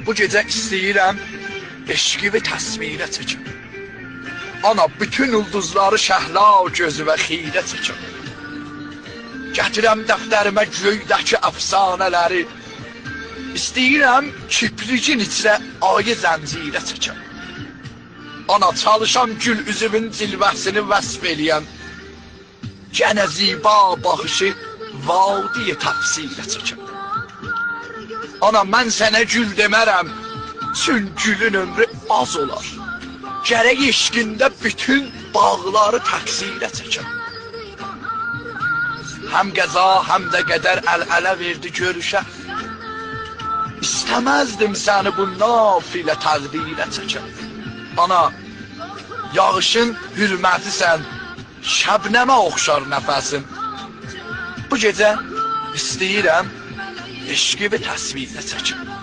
Bu gecə istəyirəm eşqi təsvirə çəkim. Ana, bütün ulduzları şəhla gözümə xirə çəkim. Gətirəm dəftərimə göydəki əfsanələri. İstəyirəm kipricin içrə ayı zəncirə çəkim. Ana, çalışam gül üzümün cilvəsini vəsf eləyəm. Gənə ziba baxışı vadiyə təfsirə çəkim. Ana, mən sənə gül demərəm, çün gülün ömrü az olar. Gərək eşqində bütün bağları təqsirə çəkim. Həm qəza, həm də qədər əl-ələ verdi görüşə. İstəməzdim səni bu nafilə təqdirə çəkim. Ana, yağışın hürmətisən, şəbnəmə oxşar nəfəsim. Bu gecə istəyirəm eşqi təsvirə çəkim.